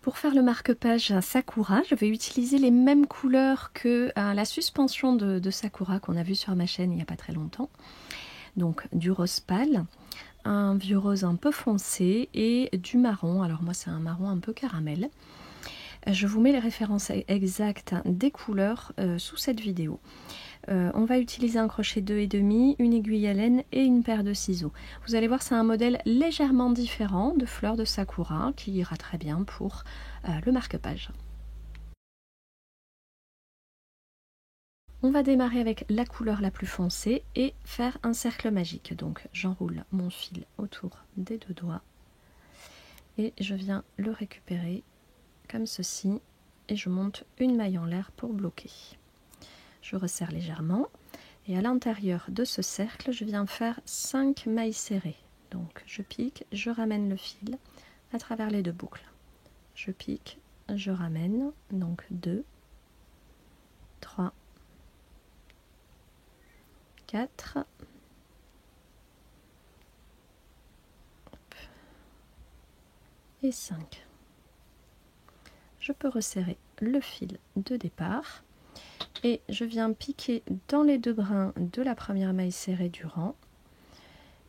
Pour faire le marque-page Sakura, je vais utiliser les mêmes couleurs que la suspension de Sakura qu'on a vu sur ma chaîne il n'y a pas très longtemps. Donc du rose pâle, un vieux rose un peu foncé et du marron. Alors moi c'est un marron un peu caramel. Je vous mets les références exactes des couleurs sous cette vidéo. On va utiliser un crochet 2,5, une aiguille à laine et une paire de ciseaux. Vous allez voir, c'est un modèle légèrement différent de fleurs de Sakura qui ira très bien pour le marque-page. On va démarrer avec la couleur la plus foncée et faire un cercle magique. Donc j'enroule mon fil autour des deux doigts et je viens le récupérer comme ceci et je monte une maille en l'air pour bloquer. Je resserre légèrement et à l'intérieur de ce cercle je viens faire 5 mailles serrées. Donc je pique, je ramène le fil à travers les deux boucles. Je pique, je ramène, donc 2, 3, 4, et 5. Je peux resserrer le fil de départ. Et je viens piquer dans les deux brins de la première maille serrée du rang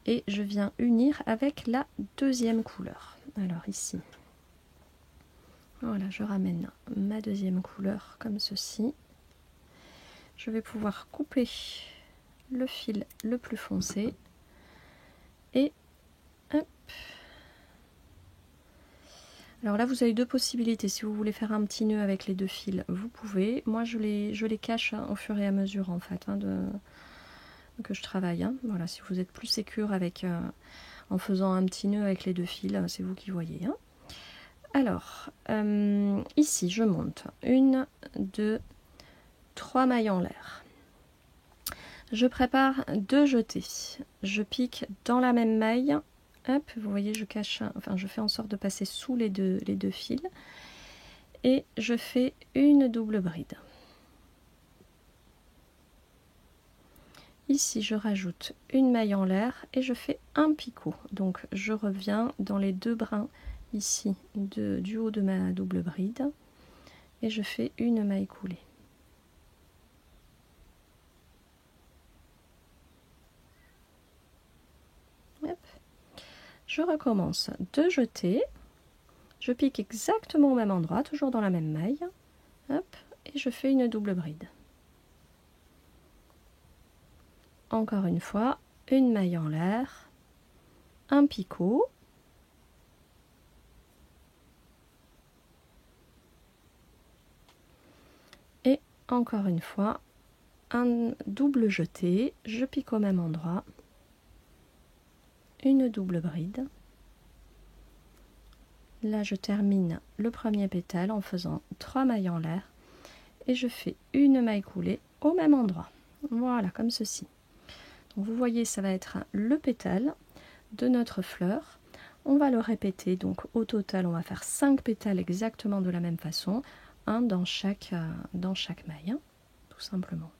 et je viens unir avec la deuxième couleur. Alors ici, voilà, je ramène ma deuxième couleur comme ceci. Je vais pouvoir couper le fil le plus foncé et hop. Alors là, vous avez deux possibilités. Si vous voulez faire un petit nœud avec les deux fils, vous pouvez. Moi, je les cache au fur et à mesure, en fait, que je travaille. Voilà, si vous êtes plus sécure avec, en faisant un petit nœud avec les deux fils, c'est vous qui voyez. Alors, ici, je monte 1, 2, 3 mailles en l'air. Je prépare 2 jetées. Je pique dans la même maille. Hop, vous voyez, je cache, enfin je fais en sorte de passer sous les deux fils et je fais une double bride. Ici, je rajoute une maille en l'air et je fais un picot. Donc, je reviens dans les deux brins ici du haut de ma double bride et je fais une maille coulée. Hop. Je recommence 2 jetées, je pique exactement au même endroit, toujours dans la même maille, hop, et je fais une double bride. Encore une fois, une maille en l'air, un picot, et encore une fois, un double jeté, je pique au même endroit, une double bride. Là, je termine le premier pétale en faisant 3 mailles en l'air et je fais une maille coulée au même endroit. Voilà, comme ceci. Donc, vous voyez, ça va être le pétale de notre fleur. On va le répéter, donc au total, on va faire 5 pétales exactement de la même façon, un dans chaque maille, tout simplement.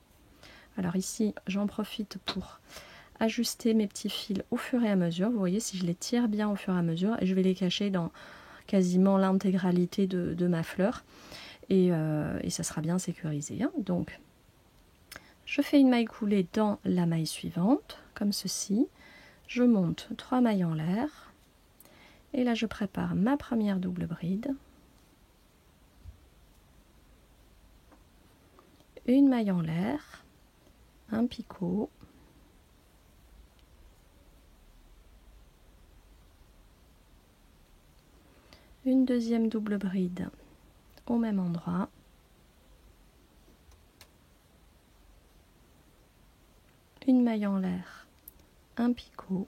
Alors ici, j'en profite pour ajuster mes petits fils au fur et à mesure. Vous voyez, si je les tire bien au fur et à mesure, et je vais les cacher dans quasiment l'intégralité de ma fleur, et ça sera bien sécurisé. Donc, je fais une maille coulée dans la maille suivante, comme ceci. Je monte 3 mailles en l'air, et là je prépare ma première double bride. Une maille en l'air, un picot, une deuxième double bride au même endroit, une maille en l'air, un picot,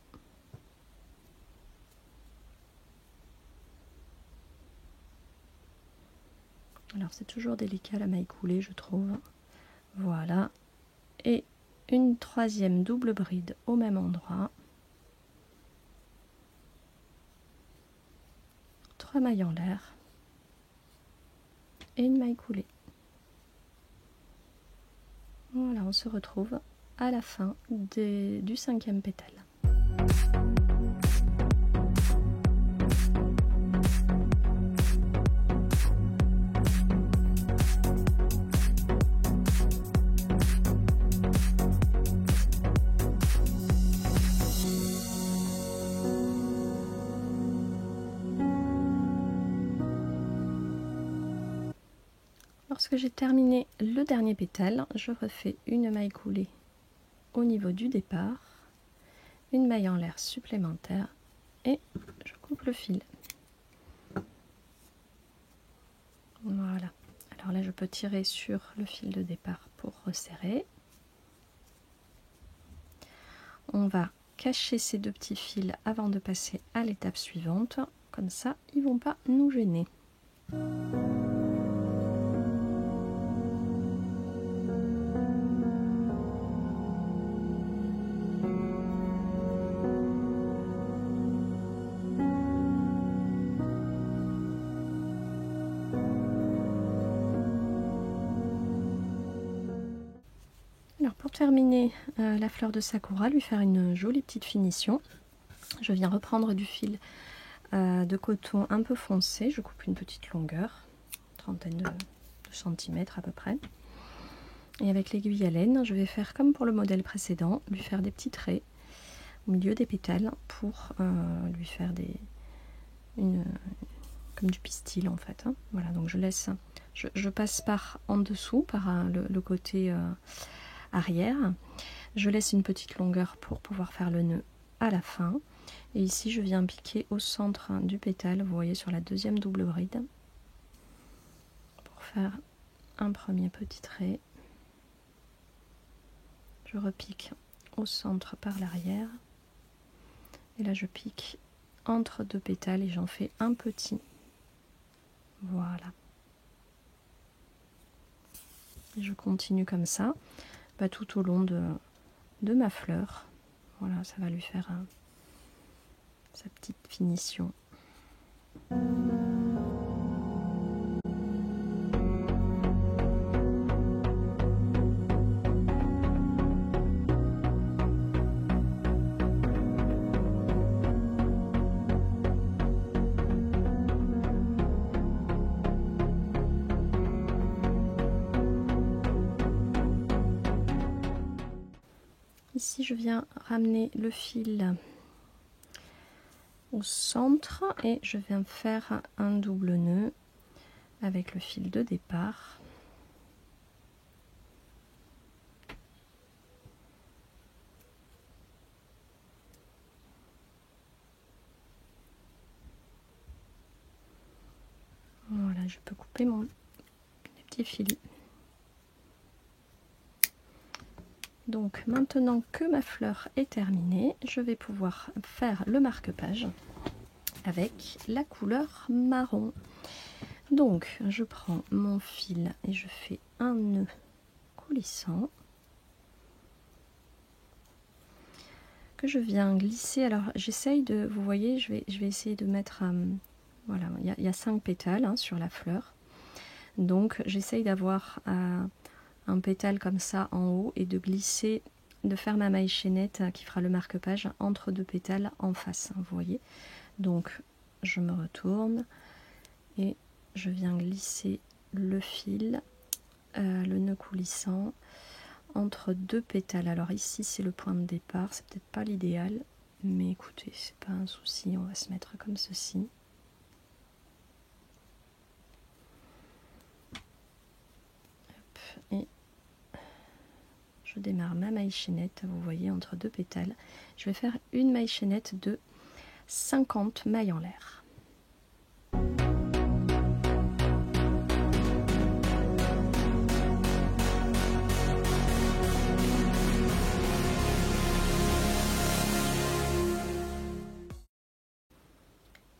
alors c'est toujours délicat la maille coulée, je trouve, voilà, et une troisième double bride au même endroit, 3 mailles en l'air et une maille coulée. Voilà, on se retrouve à la fin du 5e pétale. Lorsque j'ai terminé le dernier pétale, je refais une maille coulée au niveau du départ, une maille en l'air supplémentaire et je coupe le fil. Voilà. Alors là, je peux tirer sur le fil de départ pour resserrer. On va cacher ces deux petits fils avant de passer à l'étape suivante. Comme ça, ils ne vont pas nous gêner. Alors pour terminer la fleur de Sakura, lui faire une jolie petite finition, je viens reprendre du fil de coton un peu foncé, je coupe une petite longueur, trentaine de centimètres à peu près. Et avec l'aiguille à laine, je vais faire comme pour le modèle précédent, lui faire des petits traits au milieu des pétales pour lui faire comme du pistil en fait. Hein. Voilà, donc je passe par en dessous, par le côté arrière. Je laisse une petite longueur pour pouvoir faire le nœud à la fin. Et ici, je viens piquer au centre du pétale, vous voyez sur la deuxième double bride, pour faire un premier petit trait. Je repique au centre par l'arrière. Et là, je pique entre deux pétales et j'en fais un petit. Voilà. Et je continue comme ça, tout au long de ma fleur. Voilà, ça va lui faire sa petite finition. Ici, je viens ramener le fil au centre et je viens faire un double nœud avec le fil de départ. Voilà, je peux couper mon petit fil. Donc maintenant que ma fleur est terminée, je vais pouvoir faire le marque-page avec la couleur marron. Donc je prends mon fil et je fais un nœud coulissant que je viens glisser. Alors j'essaye de, vous voyez, je vais essayer de mettre, voilà, il y a 5 pétales hein, sur la fleur. Donc j'essaye d'avoir un pétale comme ça en haut et de glisser, de faire ma maille chaînette qui fera le marque-page entre deux pétales en face, hein, vous voyez. Donc je me retourne et je viens glisser le fil, le nœud coulissant entre deux pétales. Alors ici c'est le point de départ, c'est peut-être pas l'idéal, mais écoutez, c'est pas un souci, on va se mettre comme ceci. Et je démarre ma maille chaînette, vous voyez, entre deux pétales. Je vais faire une maille chaînette de 50 mailles en l'air.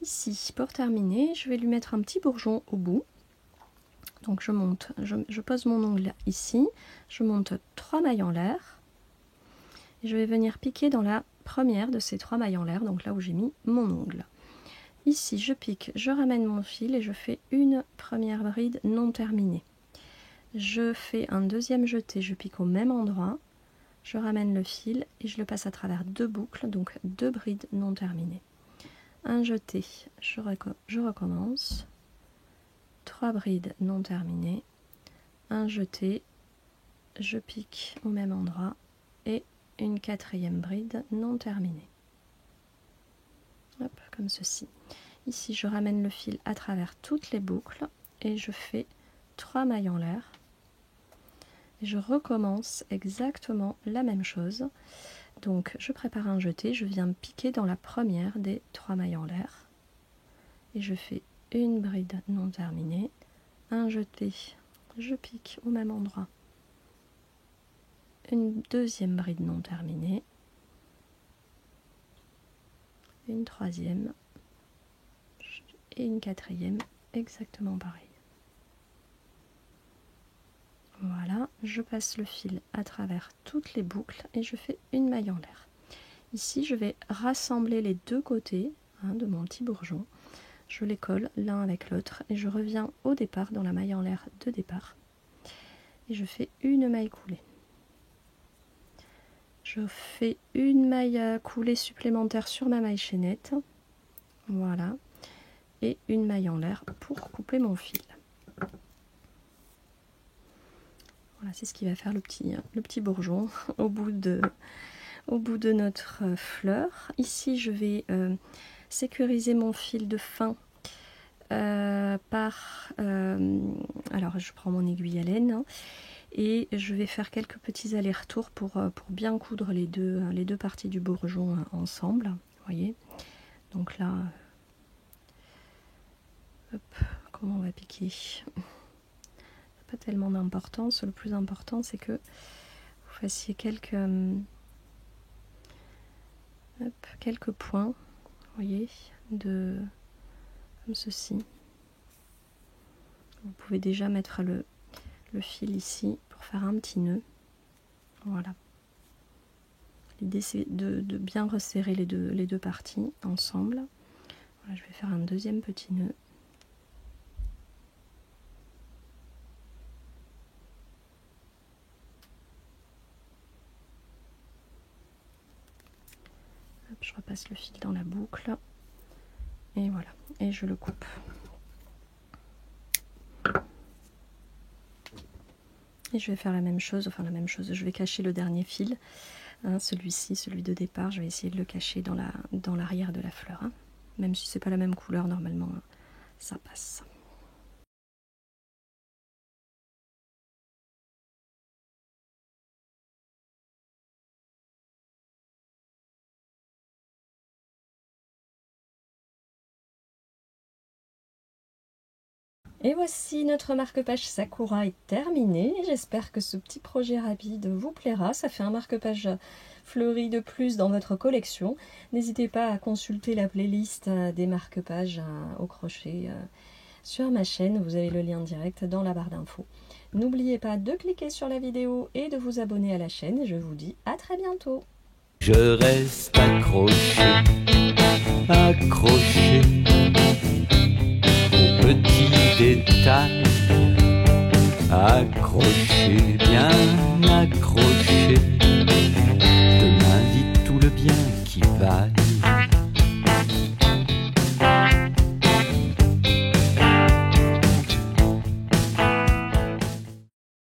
Ici, pour terminer, je vais lui mettre un petit bourgeon au bout. Donc je monte, je pose mon ongle ici, je monte 3 mailles en l'air et je vais venir piquer dans la première de ces 3 mailles en l'air, donc là où j'ai mis mon ongle. Ici je pique, je ramène mon fil et je fais une première bride non terminée. Je fais un deuxième jeté, je pique au même endroit, je ramène le fil et je le passe à travers 2 boucles, donc 2 brides non terminées. Un jeté, je recommence. 3 brides non terminées, un jeté, je pique au même endroit et une 4e bride non terminée. Hop, comme ceci. Ici, je ramène le fil à travers toutes les boucles et je fais 3 mailles en l'air. Et je recommence exactement la même chose. Donc je prépare un jeté, je viens piquer dans la première des 3 mailles en l'air. Et je fais une bride non terminée, un jeté, je pique au même endroit, une deuxième bride non terminée, une troisième et une quatrième, exactement pareil. Voilà, je passe le fil à travers toutes les boucles et je fais une maille en l'air. Ici, je vais rassembler les deux côtés de mon petit bourgeon. Je les colle l'un avec l'autre et je reviens au départ dans la maille en l'air de départ. Et je fais une maille coulée. Je fais une maille coulée supplémentaire sur ma maille chaînette. Voilà. Et une maille en l'air pour couper mon fil. Voilà, c'est ce qui va faire le petit bourgeon au bout de notre fleur. Ici, je vais sécuriser mon fil de fin par... alors, je prends mon aiguille à laine et je vais faire quelques petits allers-retours pour bien coudre les deux parties du bourgeon ensemble. Vous voyez? Donc là, hop, comment on va piquer? Pas tellement d'importance. Le plus important, c'est que vous fassiez quelques points, vous voyez, comme ceci. Vous pouvez déjà mettre le fil ici pour faire un petit nœud. Voilà. L'idée, c'est de bien resserrer les deux parties ensemble. Voilà, je vais faire un deuxième petit nœud. Je repasse le fil dans la boucle et voilà, et je le coupe. Et je vais faire la même chose, je vais cacher le dernier fil, celui-ci, celui de départ, je vais essayer de le cacher dans l'arrière de la fleur, même si c'est pas la même couleur, normalement ça passe. Et voici notre marque-page Sakura est terminé. J'espère que ce petit projet rapide vous plaira. Ça fait un marque-page fleuri de plus dans votre collection. N'hésitez pas à consulter la playlist des marque-pages au crochet sur ma chaîne. Vous avez le lien direct dans la barre d'infos. N'oubliez pas de cliquer sur la vidéo et de vous abonner à la chaîne. Et je vous dis à très bientôt. Je reste accroché petits détails, accrochez bien